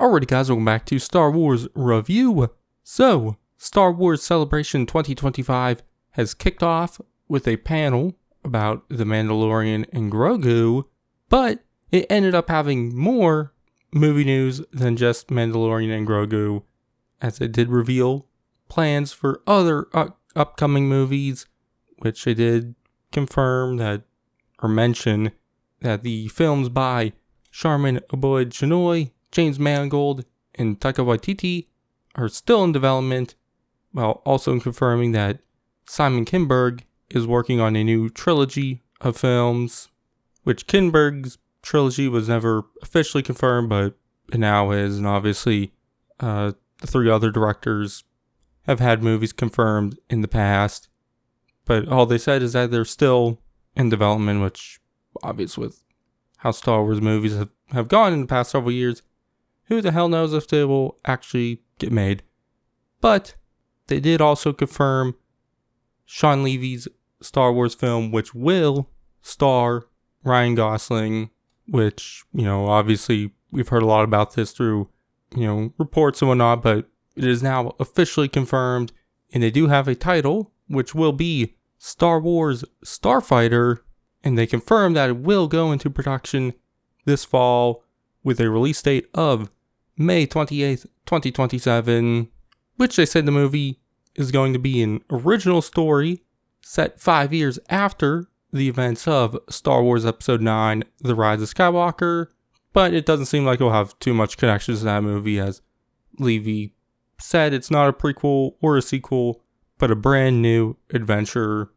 Alrighty guys, welcome back to Star Wars Review. So, Star Wars Celebration 2025 has kicked off with a panel about the Mandalorian and Grogu, but it ended up having more movie news than just Mandalorian and Grogu, as it did reveal plans for other upcoming movies, which they did confirm that, or mention that the films by Obaid-Chinoy, James Mangold, and Taika Waititi are still in development, while also confirming that Simon Kinberg is working on a new trilogy of films, which Kinberg's trilogy was never officially confirmed, but it now is, and obviously the three other directors have had movies confirmed in the past, but all they said is that they're still in development, which obvious with how Star Wars movies have gone in the past several years. Who the hell knows if they will actually get made. But they did also confirm Sean Levy's Star Wars film, which will star Ryan Gosling, which, obviously we've heard a lot about this through, reports and whatnot, but it is now officially confirmed, and they do have a title, which will be Star Wars Starfighter, and they confirmed that it will go into production this fall with a release date of May 28th, 2027, which they said the movie is going to be an original story set 5 years after the events of Star Wars Episode 9, The Rise of Skywalker, but it doesn't seem like it'll have too much connections to that movie, as Levy said it's not a prequel or a sequel, but a brand new adventure.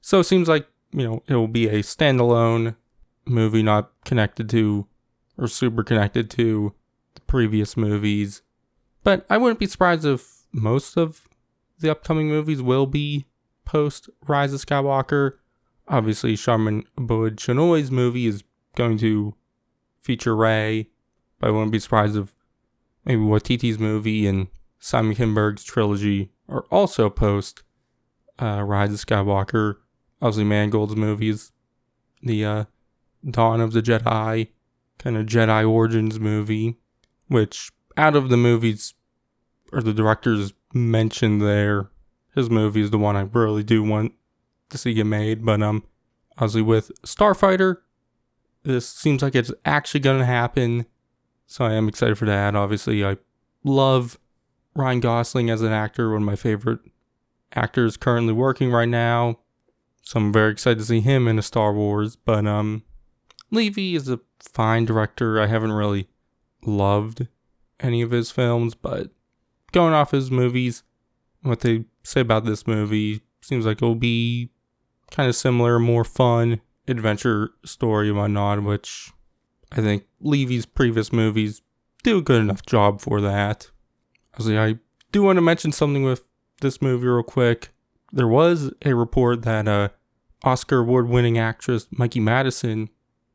So it seems like, it will be a standalone movie, not connected to or super connected to the previous movies. But I wouldn't be surprised if most of the upcoming movies will be post Rise of Skywalker. Obviously, Sharman Obaid-Chinoy's movie is going to feature Rey, but I wouldn't be surprised if maybe Waititi's movie and Simon Kinberg's trilogy are also post Rise of Skywalker. Obviously, Mangold's movies, the Dawn of the Jedi, kind of Jedi Origins movie, which out of the movies, or the directors mentioned there, his movie is the one I really do want to see get made. But obviously with Starfighter, this seems like it's actually going to happen, so I am excited for that. Obviously, I love Ryan Gosling as an actor, one of my favorite actors currently working right now, so I'm very excited to see him in a Star Wars. But Levy is a fine director. I haven't really loved any of his films, but going off his movies, what they say about this movie, seems like it'll be kind of similar, more fun adventure story and whatnot, which I think Levy's previous movies do a good enough job for that. Obviously, I do want to mention something with this movie real quick. There was a report that Oscar award-winning actress Mikey Madison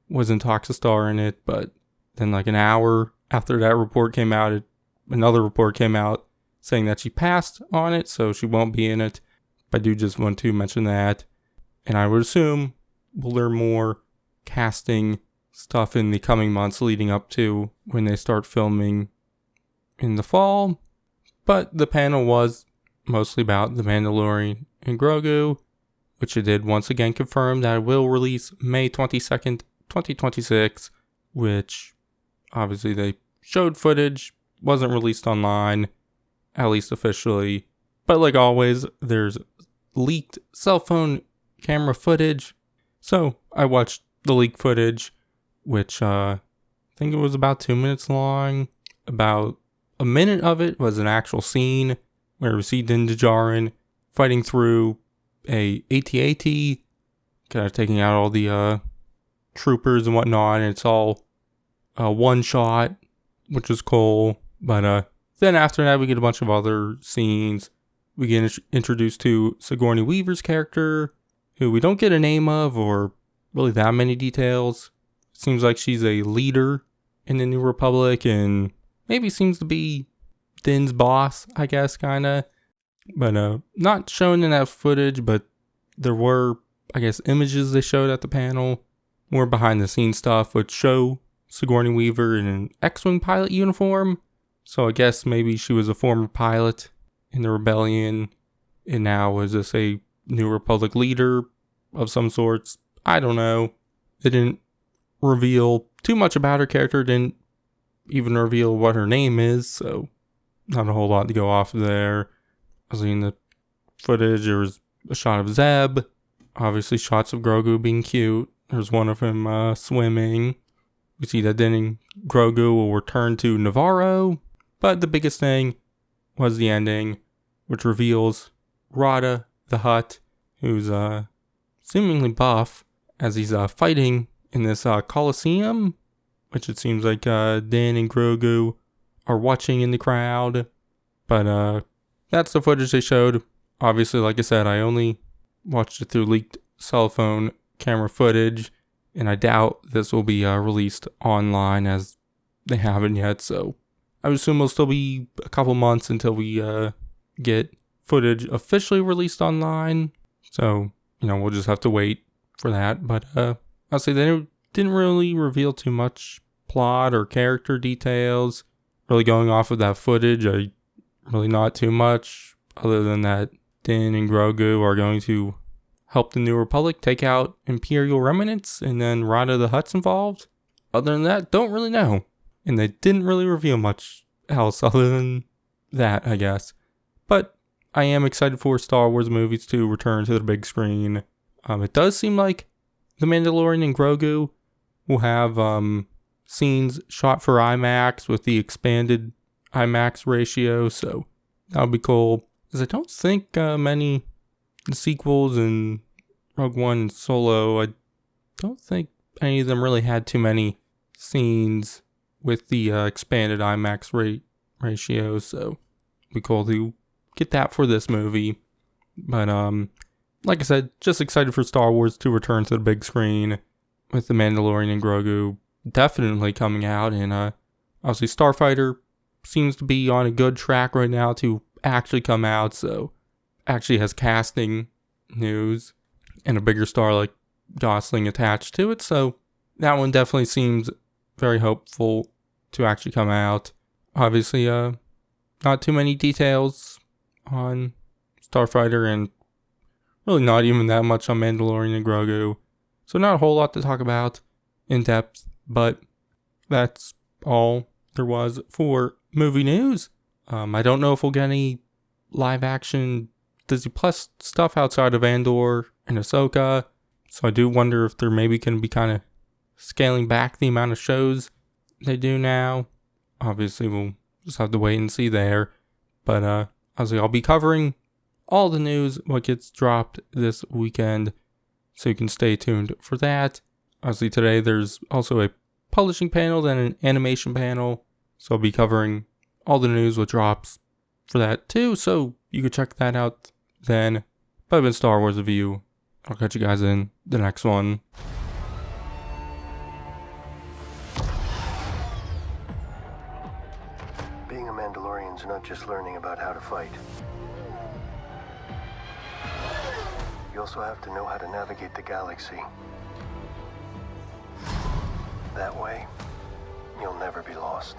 was in talks to star in it, but then like an hour after that report came out, another report came out saying that she passed on it, so she won't be in it. But I do just want to mention that, and I would assume we'll learn more casting stuff in the coming months leading up to when they start filming in the fall. But the panel was mostly about the Mandalorian and Grogu, which it did once again confirm that it will release May 22nd, 2026, which obviously they showed footage, wasn't released online, at least officially. But like always, there's leaked cell phone camera footage. So I watched the leaked footage, which I think it was about 2 minutes long. About a minute of it was an actual scene where we see Din Djarin fighting through a AT-AT, kind of taking out all the troopers and whatnot, and it's all one shot, which is cool. But then after that, we get a bunch of other scenes. We get introduced to Sigourney Weaver's character, who we don't get a name of or really that many details. It seems like she's a leader in the New Republic and maybe seems to be Din's boss, I guess, kind of. But not shown in that footage, but there were, I guess, images they showed at the panel, more behind the scenes stuff, which show Sigourney Weaver in an X-Wing pilot uniform. So I guess maybe she was a former pilot in the rebellion, and now is this a New Republic leader of some sorts? I don't know. They didn't reveal too much about her character, didn't even reveal what her name is, so not a whole lot to go off of there. I was in the footage, there was a shot of Zeb, obviously shots of Grogu being cute. There's one of him swimming. We see that then Grogu will return to Navarro, but the biggest thing was the ending, which reveals Rada the Hutt, who's seemingly buff, as he's fighting in this Coliseum, which it seems like Din and Grogu are watching in the crowd. But that's the footage they showed. Obviously, like I said, I only watched it through leaked cell phone camera footage, and I doubt this will be released online, as they haven't yet. So I would assume it'll still be a couple months until we get footage officially released online. So, we'll just have to wait for that. But I'll say they didn't really reveal too much plot or character details. Really going off of that footage, really not too much, other than that Din and Grogu are going to help the New Republic take out Imperial remnants, and then Rada the Hutt's involved. Other than that, don't really know. And they didn't really reveal much else other than that, I guess. But I am excited for Star Wars movies to return to the big screen. It does seem like The Mandalorian and Grogu will have scenes shot for IMAX with the expanded IMAX ratio, so that would be cool. Because I don't think many sequels and Rogue One and Solo, I don't think any of them really had too many scenes with the expanded IMAX ratio, so it'd be cool to get that for this movie. But like I said, just excited for Star Wars to return to the big screen, with The Mandalorian and Grogu definitely coming out, and obviously Starfighter seems to be on a good track right now to actually come out, so actually has casting news and a bigger star like Gosling attached to it, so that one definitely seems very hopeful to actually come out. Obviously, not too many details on Starfighter, and really not even that much on Mandalorian and Grogu, so not a whole lot to talk about in depth, but that's all there was for movie news. I don't know if we'll get any live action Disney Plus stuff outside of Andor and Ahsoka, so I do wonder if they're maybe going to be kind of scaling back the amount of shows they do now. Obviously, we'll just have to wait and see there, but obviously I'll be covering all the news, what gets dropped this weekend, so you can stay tuned for that. Obviously today there's also a publishing panel, then an animation panel, so I'll be covering all the news, what drops for that too, so you can check that out then. But I've been Star Wars Review. I'll catch you guys in the next one. Being a Mandalorian's not just learning about how to fight. You also have to know how to navigate the galaxy. That way, you'll never be lost.